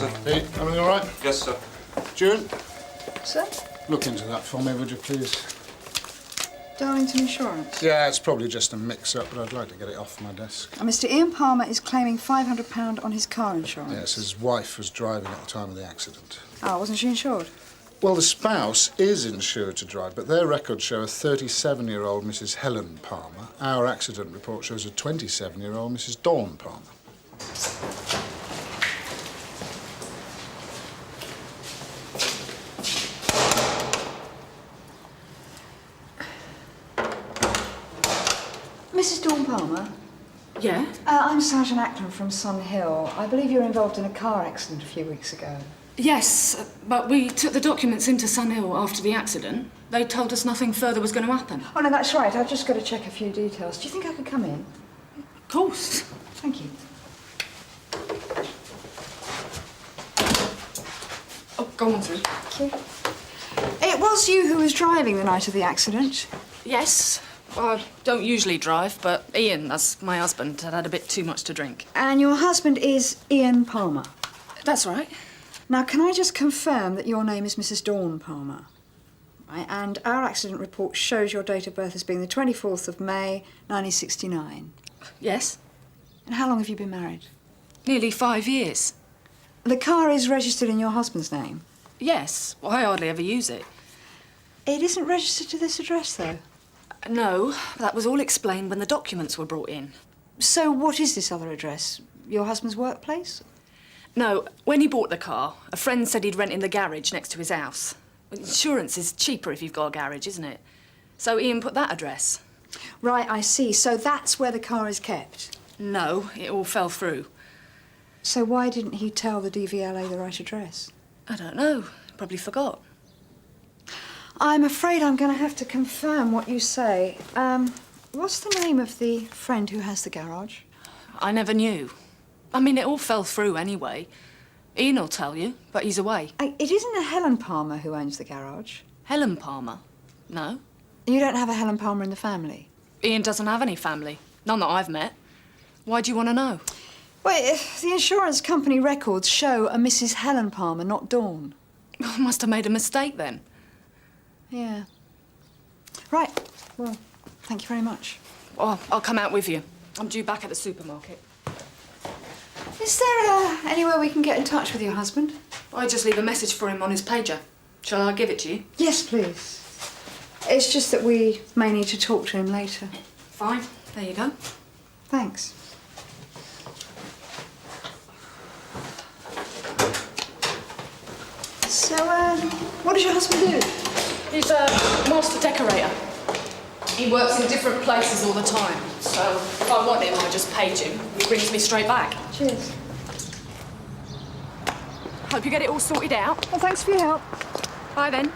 sir. Hey, everything all right? Yes, sir. June? Sir? Look into that for me, would you please? Darlington Insurance. Yeah, it's probably just a mix-up, but I'd like to get it off my desk. Mr. Ian Palmer is claiming £500 on his car insurance. Yes, his wife was driving at the time of the accident. Oh, wasn't she insured? Well, the spouse is insured to drive, but their records show a 37-year-old Mrs. Helen Palmer. Our accident report shows a 27-year-old Mrs. Dawn Palmer. Mrs. Dawn Palmer? Yeah? I'm Sergeant Ackland from Sun Hill. I believe you were involved in a car accident a few weeks ago. Yes, but we took the documents into Sun Hill after the accident. They told us nothing further was going to happen. Oh, no, that's right. I've just got to check a few details. Do you think I could come in? Of course. Thank you. Oh, go on, Sue. Thank you. It was you who was driving the night of the accident? Yes. Well, I don't usually drive, but Ian, that's my husband, had a bit too much to drink. And your husband is Ian Palmer? That's right. Now, can I just confirm that your name is Mrs. Dawn Palmer? Right, and our accident report shows your date of birth as being the 24th of May, 1969. Yes. And how long have you been married? Nearly 5 years. The car is registered in your husband's name? Yes. Well, I hardly ever use it. It isn't registered to this address, though? No, that was all explained when the documents were brought in. So what is this other address? Your husband's workplace? No, when he bought the car, a friend said he'd rent in the garage next to his house. Insurance is cheaper if you've got a garage, isn't it? So Ian put that address. Right, I see. So that's where the car is kept? No, it all fell through. So why didn't he tell the DVLA the right address? I don't know. Probably forgot. I'm afraid I'm going to have to confirm what you say. What's the name of the friend who has the garage? I never knew. I mean, it all fell through anyway. Ian will tell you, but he's away. It isn't a Helen Palmer who owns the garage. Helen Palmer? No. You don't have a Helen Palmer in the family? Ian doesn't have any family. None that I've met. Why do you want to know? Well, the insurance company records show a Mrs. Helen Palmer, not Dawn. I must have made a mistake then. Yeah. Right. Well, thank you very much. Oh, I'll come out with you. I'm due back at the supermarket. Is there anywhere we can get in touch with your husband? I just leave a message for him on his pager. Shall I give it to you? Yes, please. It's just that we may need to talk to him later. Fine. There you go. Thanks. So, what does your husband do? He's a master decorator. He works in different places all the time. So if I want him, I just page him. He brings me straight back. Cheers. Hope you get it all sorted out. Well, thanks for your help. Bye then.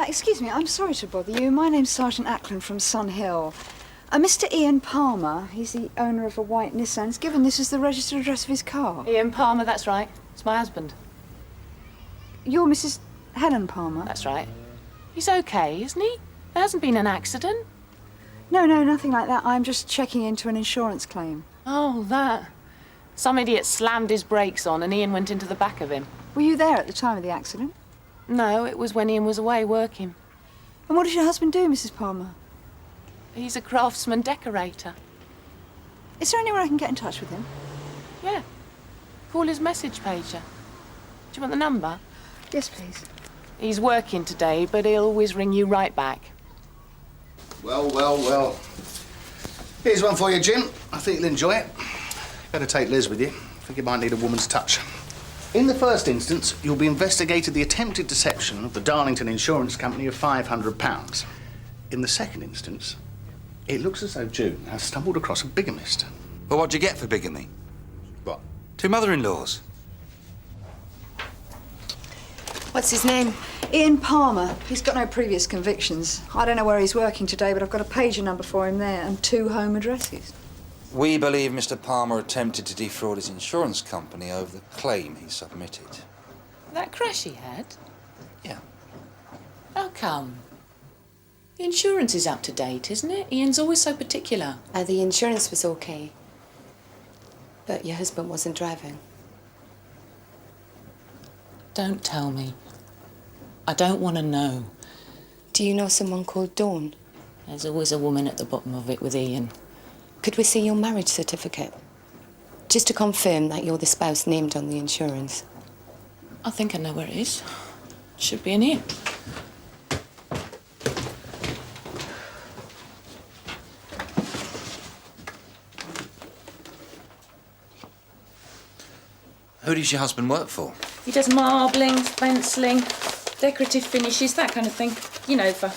Excuse me, I'm sorry to bother you. My name's Sergeant Ackland from Sun Hill. Mr. Ian Palmer, he's the owner of a white Nissan, has given this as the registered address of his car. Ian Palmer, that's right. It's my husband. You're Mrs. Helen Palmer? That's right. He's okay, isn't he? There hasn't been an accident. No, nothing like that. I'm just checking into an insurance claim. Oh, that. Some idiot slammed his brakes on and Ian went into the back of him. Were you there at the time of the accident? No, it was when Ian was away working. And what does your husband do, Mrs. Palmer? He's a craftsman decorator. Is there anywhere I can get in touch with him? Yeah. Call his message pager. Do you want the number? Yes, please. He's working today, but he'll always ring you right back. Well. Here's one for you, Jim. I think you'll enjoy it. Better take Liz with you. I think you might need a woman's touch. In the first instance, you'll be investigated the attempted deception of the Darlington Insurance Company of £500. In the second instance, it looks as though June has stumbled across a bigamist. Well, what'd you get for bigamy? What? 2 mother-in-laws. What's his name? Ian Palmer. He's got no previous convictions. I don't know where he's working today, but I've got a pager number for him there and 2 home addresses. We believe Mr. Palmer attempted to defraud his insurance company over the claim he submitted. That crash he had? Yeah. How come? The insurance is up to date, isn't it? Ian's always so particular. The insurance was okay. But your husband wasn't driving. Don't tell me. I don't want to know. Do you know someone called Dawn? There's always a woman at the bottom of it with Ian. Could we see your marriage certificate? Just to confirm that you're the spouse named on the insurance. I think I know where it is. Should be in here. Who does your husband work for? He does marbling, stenciling, decorative finishes, that kind of thing. You know, for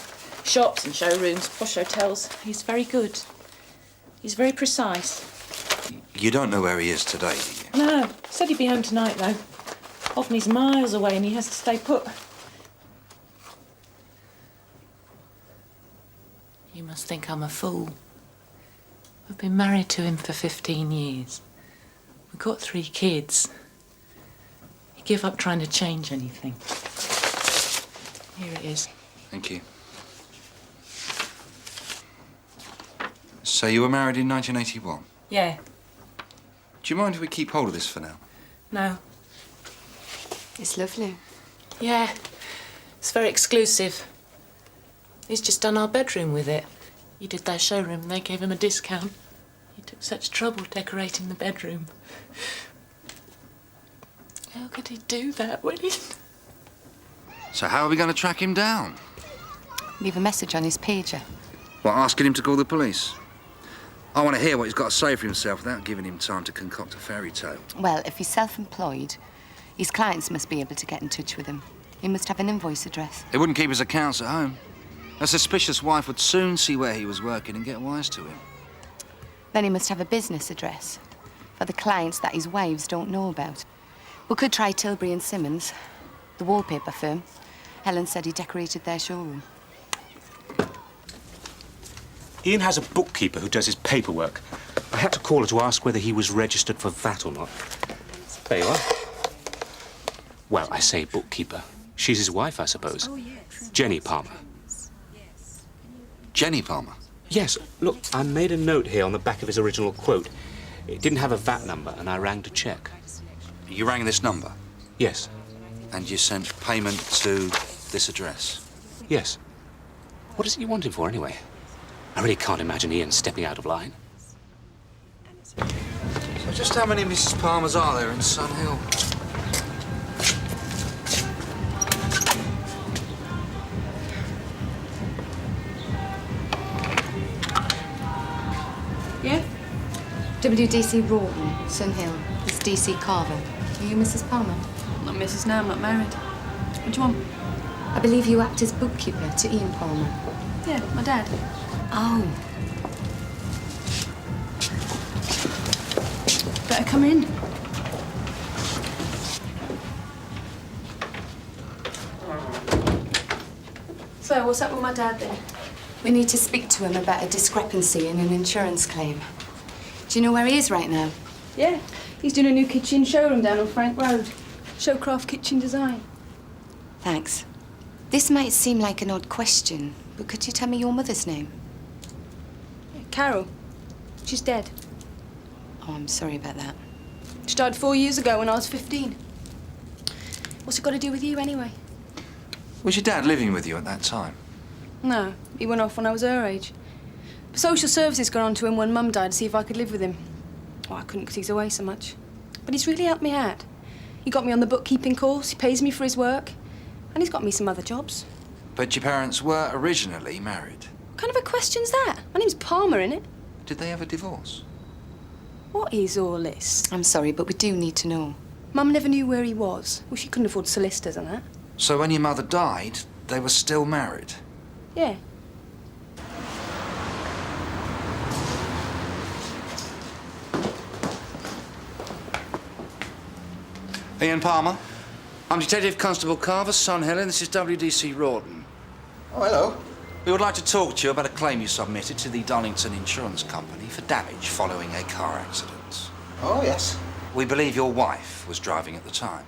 shops and showrooms, posh hotels. He's very good. He's very precise. You don't know where he is today, do you? No, said he'd be home tonight, though. Often he's miles away and he has to stay put. You must think I'm a fool. I've been married to him for 15 years. We've got 3 kids. You give up trying to change anything. Here it is. Thank you. So you were married in 1981? Yeah. Do you mind if we keep hold of this for now? No. It's lovely. Yeah. It's very exclusive. He's just done our bedroom with it. He did their showroom and they gave him a discount. He took such trouble decorating the bedroom. How could he do that when he... So how are we going to track him down? Leave a message on his pager. Well, asking him to call the police? I want to hear what he's got to say for himself without giving him time to concoct a fairy tale. Well, if he's self-employed, his clients must be able to get in touch with him. He must have an invoice address. He wouldn't keep his accounts at home. A suspicious wife would soon see where he was working and get wise to him. Then he must have a business address for the clients that his wives don't know about. We could try Tilbury and Simmons, the wallpaper firm. Helen said he decorated their showroom. Ian has a bookkeeper who does his paperwork. I had to call her to ask whether he was registered for VAT or not. There you are. Well, I say bookkeeper. She's his wife, I suppose. Jenny Palmer. Jenny Palmer? Yes, look, I made a note here on the back of his original quote. It didn't have a VAT number, and I rang to check. You rang this number? Yes. And you sent payment to this address? Yes. What is it you want him for, anyway? I really can't imagine Ian stepping out of line. So just how many Mrs. Palmers are there in Sun Hill? Yeah? WDC Rawton, Sun Hill. It's DC Carver. Are you Mrs. Palmer? Not Mrs. now, I'm not married. What do you want? I believe you act as bookkeeper to Ian Palmer. Yeah, my dad. Oh. Better come in. So, what's up with my dad then? We need to speak to him about a discrepancy in an insurance claim. Do you know where he is right now? Yeah, he's doing a new kitchen showroom down on Frank Road. Showcraft Kitchen Design. Thanks. This might seem like an odd question, but could you tell me your mother's name? Carol. She's dead. Oh, I'm sorry about that. She died 4 years ago when I was 15. What's it got to do with you, anyway? Was your dad living with you at that time? No, he went off when I was her age. But social services got on to him when Mum died to see if I could live with him. Oh, I couldn't because he's away so much. But he's really helped me out. He got me on the bookkeeping course, he pays me for his work, and he's got me some other jobs. But your parents were originally married. What kind of a question's that? My name's Palmer, innit? Did they ever divorce? What is all this? I'm sorry, but we do need to know. Mum never knew where he was. Well, she couldn't afford solicitors and that. So when your mother died, they were still married? Yeah. Ian Palmer. I'm Detective Constable Carver, Sun Hill, and this is WDC Rawton. Oh, hello. We would like to talk to you about a claim you submitted to the Donington Insurance Company for damage following a car accident. Oh, yes. We believe your wife was driving at the time.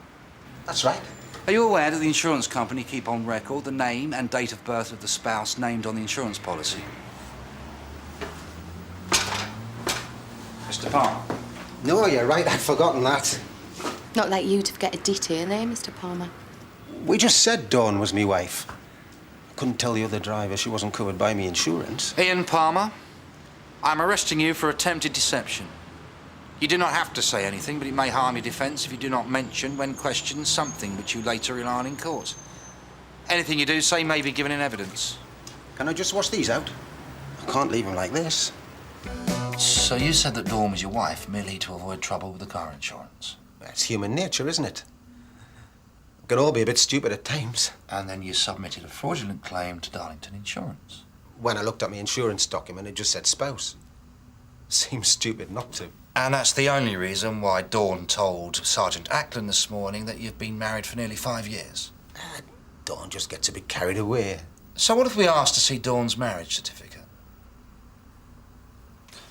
That's right. Are you aware that the insurance company keep on record the name and date of birth of the spouse named on the insurance policy? Mr. Palmer. No, you're right, I'd forgotten that. Not like you to forget a detail, eh, Mr. Palmer? We just said Dawn was me wife. I couldn't tell the other driver she wasn't covered by me insurance. Ian Palmer, I'm arresting you for attempted deception. You do not have to say anything, but it may harm your defence if you do not mention, when questioned, something which you later rely on in court. Anything you do say may be given in evidence. Can I just wash these out? I can't leave them like this. So you said that Dawn was your wife merely to avoid trouble with the car insurance? That's human nature, isn't it? We can all be a bit stupid at times. And then you submitted a fraudulent claim to Darlington Insurance? When I looked at my insurance document, it just said spouse. Seems stupid not to. And that's the only reason why Dawn told Sergeant Ackland this morning that you've been married for nearly 5 years? Dawn just gets a bit carried away. So what if we asked to see Dawn's marriage certificate?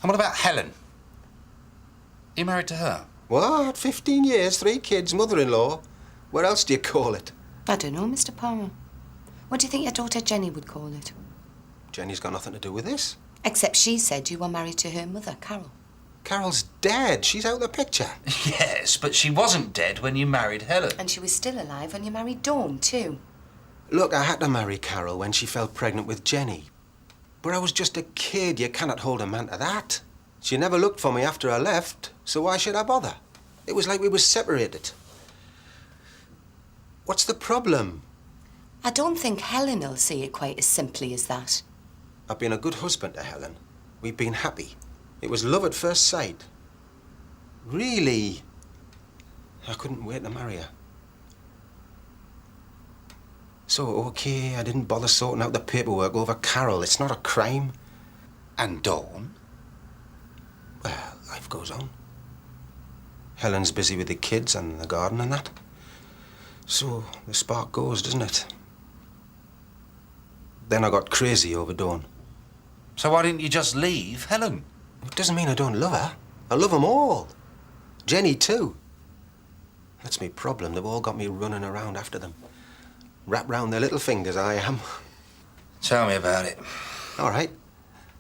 And what about Helen? You married to her? What? 15 years, 3 kids, mother-in-law. What else do you call it? I don't know, Mr. Palmer. What do you think your daughter Jenny would call it? Jenny's got nothing to do with this. Except she said you were married to her mother, Carol. Carol's dead. She's out of the picture. Yes, but she wasn't dead when you married Helen. And she was still alive when you married Dawn, too. Look, I had to marry Carol when she fell pregnant with Jenny. But I was just a kid. You cannot hold a man to that. She never looked for me after I left, so why should I bother? It was like we were separated. What's the problem? I don't think Helen will see it quite as simply as that. I've been a good husband to Helen. We've been happy. It was love at first sight. Really, I couldn't wait to marry her. So, OK, I didn't bother sorting out the paperwork over Carol. It's not a crime. And Dawn? Well, life goes on. Helen's busy with the kids and the garden and that. So the spark goes, doesn't it? Then I got crazy over Dawn. So why didn't you just leave Helen? It doesn't mean I don't love her. I love them all. Jenny, too. That's my problem. They've all got me running around after them. Wrapped round their little fingers, I am. Tell me about it. All right.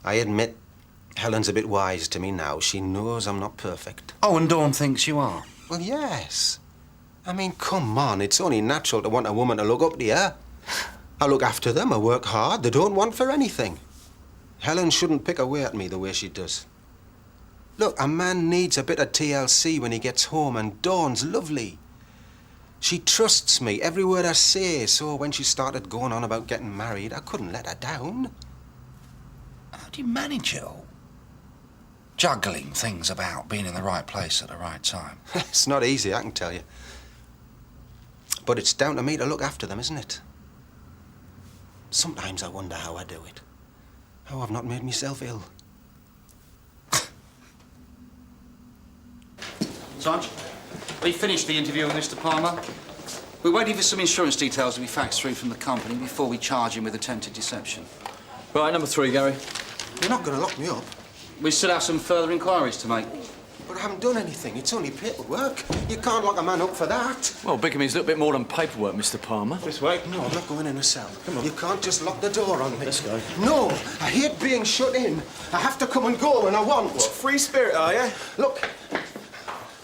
I admit Helen's a bit wise to me now. She knows I'm not perfect. Oh, and Dawn thinks you are? Well, yes. I mean, come on. It's only natural to want a woman to look up to you. I look after them. I work hard. They don't want for anything. Helen shouldn't pick away at me the way she does. Look, a man needs a bit of TLC when he gets home, and Dawn's lovely. She trusts me, every word I say, so when she started going on about getting married, I couldn't let her down. How do you manage it all? Juggling things about being in the right place at the right time. It's not easy, I can tell you. But it's down to me to look after them, isn't it? Sometimes I wonder how I do it. How I've not made myself ill. Sarge, we finished the interview with Mr. Palmer. We're waiting for some insurance details to be faxed through from the company before we charge him with attempted deception. Right, number 3, Gary. You're not going to lock me up. We still have some further inquiries to make. But I haven't done anything. It's only paperwork. You can't lock a man up for that. Well, bigamy's a little bit more than paperwork, Mr. Palmer. This way. No, I'm not going in a cell. Come on. You can't just lock the door on me. Let's go. No, I hate being shut in. I have to come and go when I want. What, free spirit, are you? Look,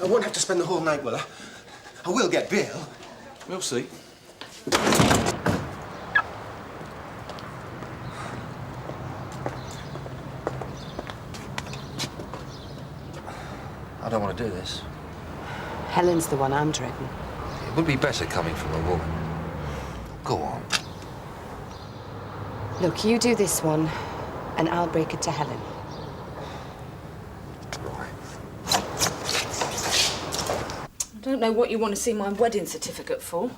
I won't have to spend the whole night with her. I will get bail. We'll see. I don't want to do this. Helen's the one I'm dreading. It would be better coming from a woman. Go on. Look, you do this one, and I'll break it to Helen. I don't know what you want to see my wedding certificate for.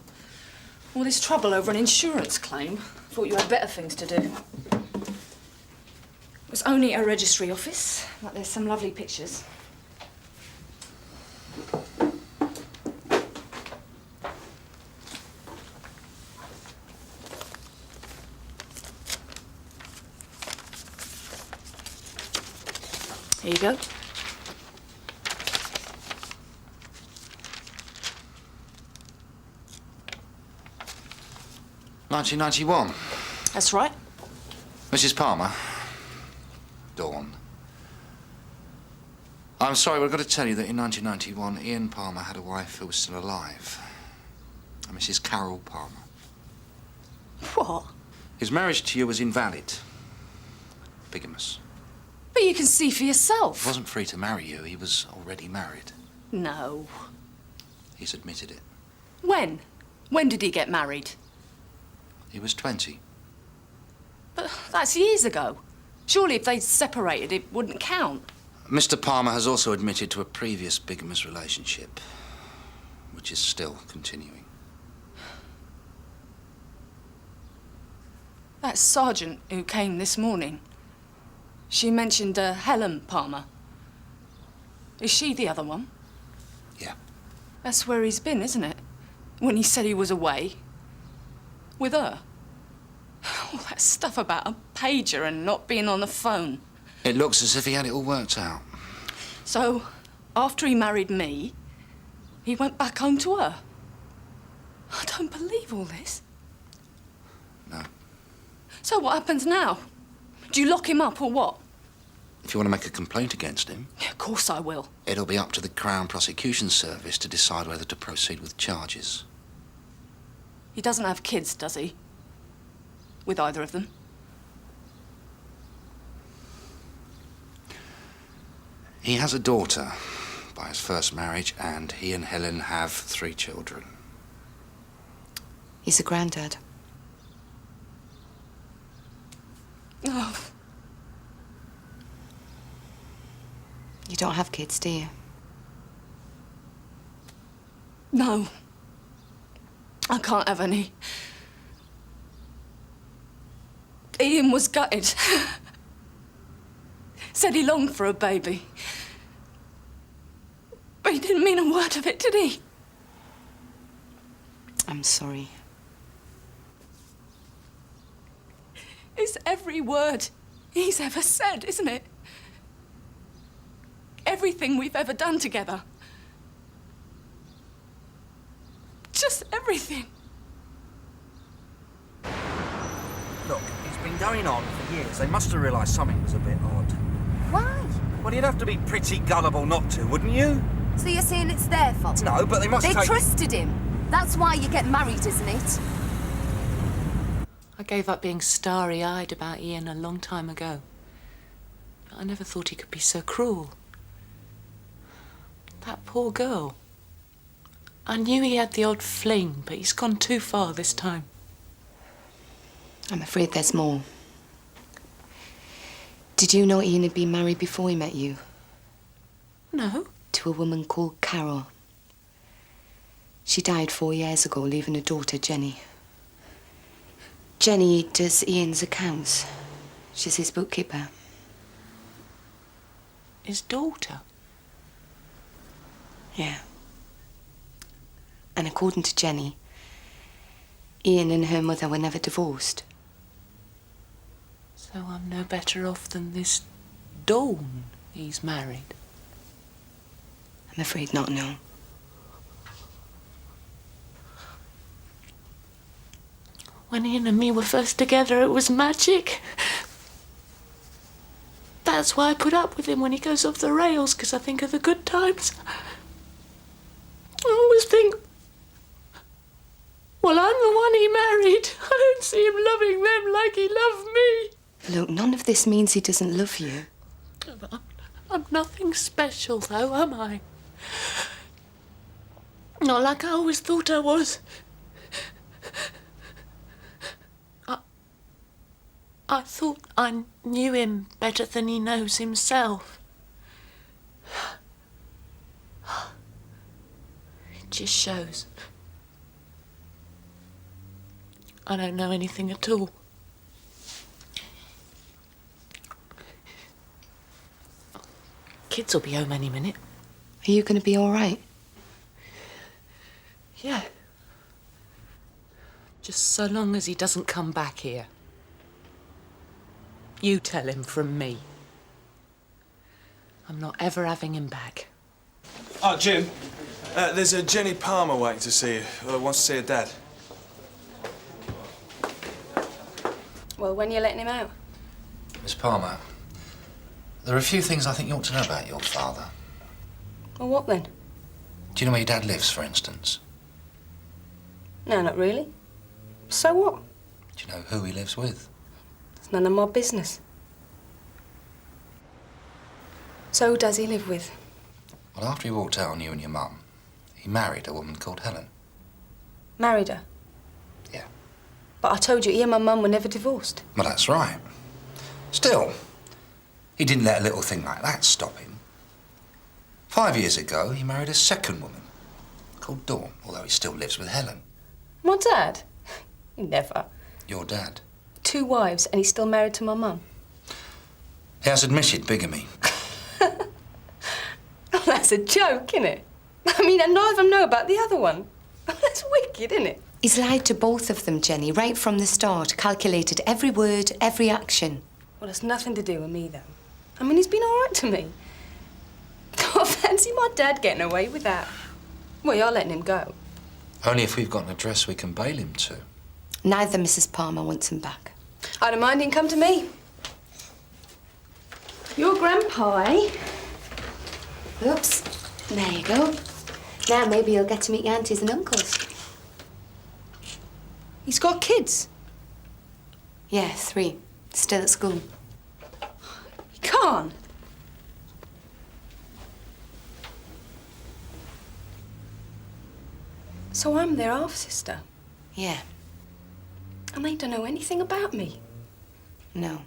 All this trouble over an insurance claim. Thought you had better things to do. It was only a registry office, but there's some lovely pictures. Here you go. 1991. That's right. Mrs. Palmer. Dawn. I'm sorry, but I've got to tell you that in 1991, Ian Palmer had a wife who was still alive. A Mrs. Carroll Palmer. What? His marriage to you was invalid. Bigamous. But you can see for He yourself. wasn't free to marry you. He was already married. No. He's admitted it. When? When did he get married? He was 20. But that's years ago. Surely if they'd separated, it wouldn't count. Mr. Palmer has also admitted to a previous bigamous relationship, which is still continuing. That sergeant who came this morning, she mentioned Helen Palmer. Is she the other one? Yeah. That's where he's been, isn't it? When he said he was away. With her. All that stuff about a pager and not being on the phone. It looks as if he had it all worked out. So, after he married me, he went back home to her. I don't believe all this. No. So what happens now? Do you lock him up or what? If you want to make a complaint against him, Yeah, of course I will. it'll be up to the Crown Prosecution Service to decide whether to proceed with charges. He doesn't have kids, does he? With either of them? He has a daughter by his first marriage, and he and Helen have 3 children. He's a granddad. Oh, You don't have kids, do you? no. I can't have any. Ian was gutted. Said he longed for a baby. But he didn't mean a word of it, did he? I'm sorry. It's every word he's ever said, isn't it? Everything we've ever done together. Just everything. Look, it's been going on for years. They must have realised something was a bit odd. Why? Well, you'd have to be pretty gullible not to, wouldn't you? So you're saying it's their fault? No, but they must They take... trusted him. That's why you get married, isn't it? I gave up being starry-eyed about Ian a long time ago. But I never thought he could be so cruel. That poor girl. I knew he had the odd fling, but he's gone too far this time. I'm afraid there's more. Did you know Ian had been married before he met you? No. To a woman called Carol. She died 4 years ago, leaving a daughter, Jenny. Jenny does Ian's accounts. She's his bookkeeper. His daughter? Yeah. And according to Jenny, Ian and her mother were never divorced. So I'm no better off than this Dawn he's married. I'm afraid not, no. When Ian and me were first together, it was magic. That's why I put up with him when he goes off the rails, because I think of the good times. I always think, well, I'm the one he married. I don't see him loving them like he loved me. Look, none of this means he doesn't love you. I'm nothing special, though, am I? Not like I always thought I was. I thought I knew him better than he knows himself. It just shows. I don't know anything at all. Kids will be home any minute. Are you going to be all right? Yeah. Just so long as he doesn't come back here. You tell him from me. I'm not ever having him back. Oh, Jim, there's a Jenny Palmer waiting to see you. Wants to see her dad. Well, when are you letting him out? Miss Palmer, there are a few things I think you ought to know about your father. Well, what then? Do you know where your dad lives, for instance? No, not really. So what? Do you know who he lives with? It's none of my business. So who does he live with? Well, after he walked out on you and your mum, he married a woman called Helen. Married her? Yeah. But I told you, he and my mum were never divorced. Well, that's right. Still, he didn't let a little thing like that stop him. 5 years ago, he married a second woman called Dawn, although he still lives with Helen. My dad? Never. Your dad. 2 wives, and he's still married to my mum. He has admitted bigamy. Oh, that's a joke, isn't it? I mean, and neither of them know about the other one. That's wicked, isn't it? He's lied to both of them, Jenny, right from the start. Calculated every word, every action. Well, it's nothing to do with me, though. I mean, he's been all right to me. I fancy my dad getting away with that. Well, you're letting him go. Only if we've got an address we can bail him to. Neither Mrs. Palmer wants him back. I don't mind him come to me. Your grandpa, eh? Oops. There you go. Now maybe you'll get to meet your aunties and uncles. He's got kids. Yeah, 3. Still at school. He can't. So I'm their half-sister. Yeah. And they don't know anything about me. No.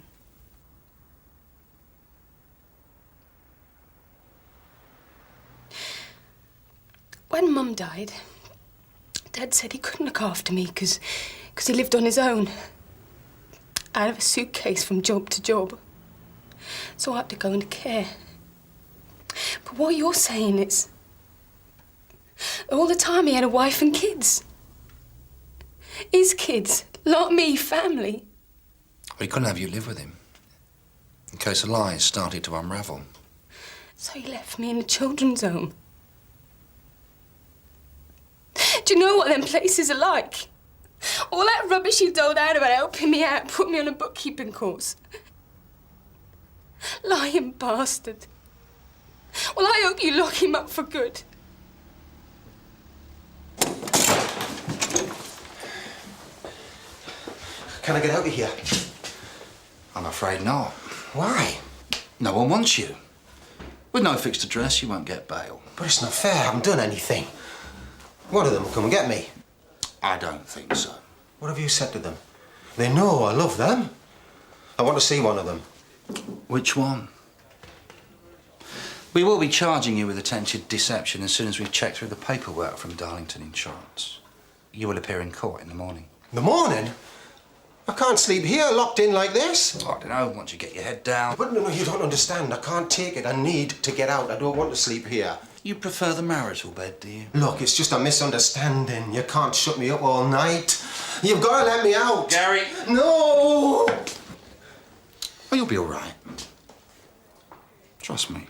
When Mum died, Dad said he couldn't look after me because he lived on his own. Out of a suitcase from job to job. So I had to go into care. But what you're saying is, all the time he had a wife and kids. His kids, like me, family. Well, he couldn't have you live with him, in case the lies started to unravel. So he left me in a children's home. Do you know what them places are like? All that rubbish he doled out about helping me out put me on a bookkeeping course. Lying bastard. Well, I hope you lock him up for good. Can I get out of here? I'm afraid not. Why? No one wants you. With no fixed address, you won't get bail. But it's not fair. I haven't done anything. One of them will come and get me. I don't think so. What have you said to them? They know I love them. I want to see one of them. Which one? We will be charging you with attempted deception as soon as we've checked through the paperwork from Darlington Insurance. You will appear in court in the morning. The morning? I can't sleep here, locked in like this. Oh, I don't know, once you get your head down. But no, you don't understand. I can't take it. I need to get out. I don't want to sleep here. You prefer the marital bed, do you? Look, it's just a misunderstanding. You can't shut me up all night. You've got to let me out. Gary! No! Oh, you'll be all right. Trust me.